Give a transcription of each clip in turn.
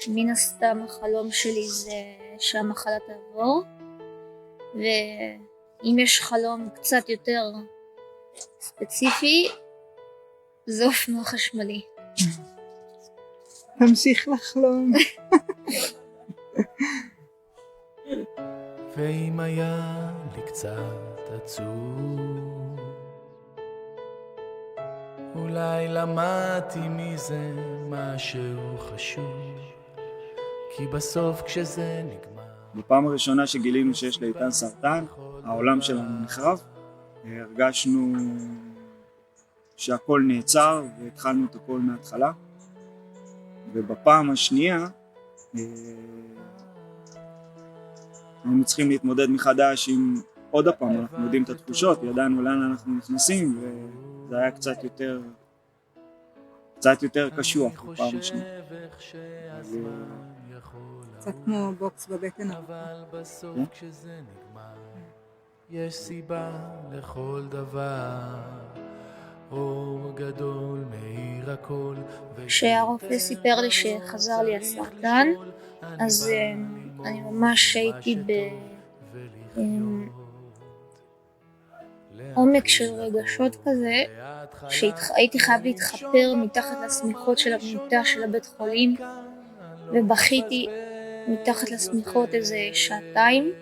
מן הסתם החלום שלי זה שהמחלה תעבור, ואם יש חלום קצת יותר ספציפי זה אופנוע חשמלי. תמשיך לחלום. ואם היה לי קצת עצוב, אולי למדתי מזה משהו חשוב, כי בסוף כשזה נגמר. בפעם הראשונה שגילינו שיש לאיתן סרטן, העולם שלנו נחרב. הרגשנו שהכל נעצר והתחלנו את הכל מההתחלה. ובפעם השנייה היינו צריכים להתמודד מחדש עם עוד הפעם, אנחנו יודעים את התחושות, ידענו לאן אנחנו נכנסים, וזה היה קצת יותר קשוח בפעם השנייה. קצת כמו בוקס בבטן. אבל בסוף כשזה נגמר, יש סיבה לכל דבר, אור גדול מאיר הכל. כשהרופא סיפר לי שחזר לי הסרטן, אז אני ממש הייתי בעומק של רגשות כזה, שהייתי חייב להתחפר מתחת לסמיכות של המיטה של הבית חולים, ובכיתי מתחת לסמיכות איזה שעתיים.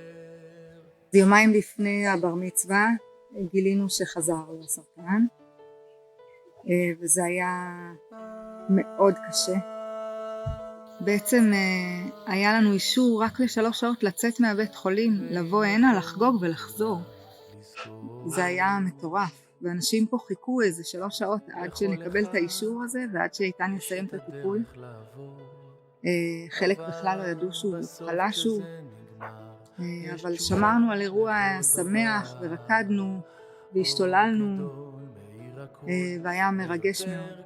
יומיים לפני הבר מצווה גילינו שחזר לו הסרטן, וזה היה מאוד קשה. בעצם היה לנו אישור רק ל3 שעות לצאת מהבית חולים, לבוא הנה, לחגוג ולחזור. זה היה מטורף, ואנשים פה חיכו איזה 3 שעות עד שנקבל את האישור הזה ועד שאיתן יסיים את הטיפול. חלק בכלל לא ידעו שהוא חלה שוב, אבל שמרנו על אירוע שמח ורקדנו והשתוללנו, והיה מרגש מאוד.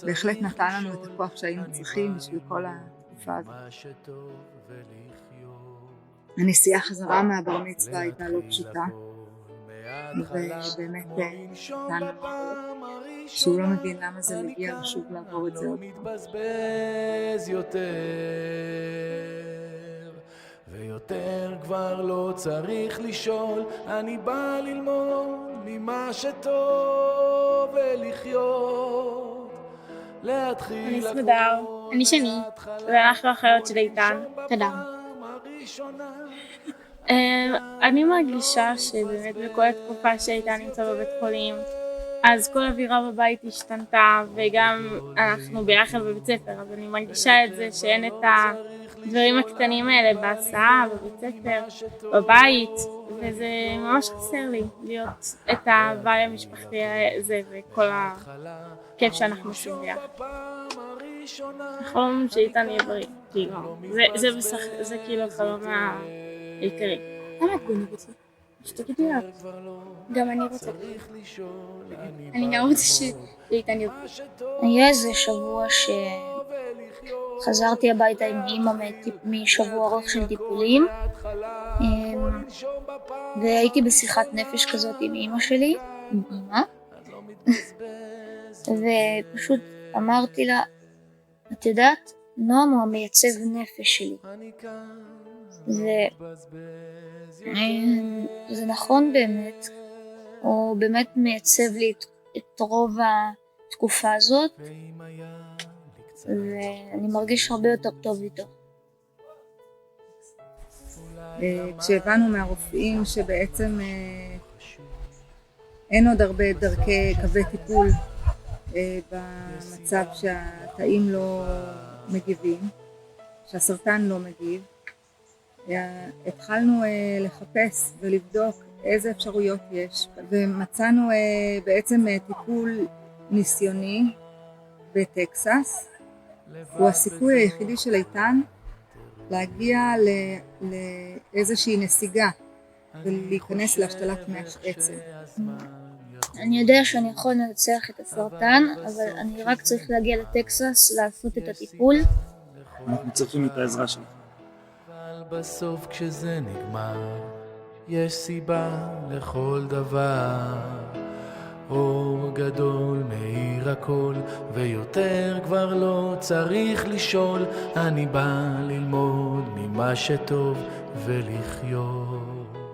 בהחלט נתן לנו את הכוח שהיינו צריכים בשביל כל התקופה הזאת. הנסיעה חזרה מהבר מצווה הייתה לא פשוטה, ובאמת נתן לנו שהוא לא מבין למה זה מגיע לשוב לעבור את זה עוד ויותר כבר לא צריך לשאול, אני בא ללמוד ממה שטוב ולחיות, להתחיל. אני סמדר, אני שני, ואנחנו אחיות של איתן. תודה. אני מרגישה שבאמת בכל התקופה שאיתן נמצא בבית חולים, אז כל אווירה בבית השתנתה, וגם אנחנו ביחד בבית ספר, אז אני מרגישה את זה שאין את הדברים הקטנים האלה בהסעה, בבית ספר, בבית, וזה ממש חסר לי להיות את ההוואי המשפחתי הזה וכל הכיף שאנחנו עושים ביחד. החלום שאיתן יהיה בריא, כאילו, זה כאילו החלום העיקרי. למה את גונבת אותי? שתגידי לה. גם אני רוצה. אני גם רוצה שאיתן יהיה. היה איזה שבוע שחזרתי הביתה עם אמא משבוע ארוך של טיפולים, והייתי בשיחת נפש כזאת עם אמא שלי, עם אמא, ופשוט אמרתי את יודעת, נועם הוא המייצב נפש שלי, וזה נכון באמת, הוא באמת מייצב לי את רוב התקופה הזאת, ואני מרגיש הרבה יותר טוב איתו. כשהבנו מהרופאים שבעצם אין עוד הרבה דרכי קווי טיפול במצב שהתאים לא מגיבים, שהסרטן לא מגיב, התחלנו לחפש ולבדוק איזה אפשרויות יש, ומצאנו בעצם טיפול ניסיוני בטקסס. הוא הסיכוי היחידי של איתן להגיע לאיזושהי נסיגה ולהיכנס להשתלת מח עצם. אני יודע שאני יכול לנצח את הסרטן, אבל אני רק צריך להגיע לטקסס לעשות את הטיפול. אנחנו צריכים את העזרה שלך. אבל בסוף כשזה נגמר, יש סיבה לכל דבר, אור גדול מאיר הכל, ויותר כבר לא צריך לשאול, אני בא ללמוד ממה שטוב ולחיות.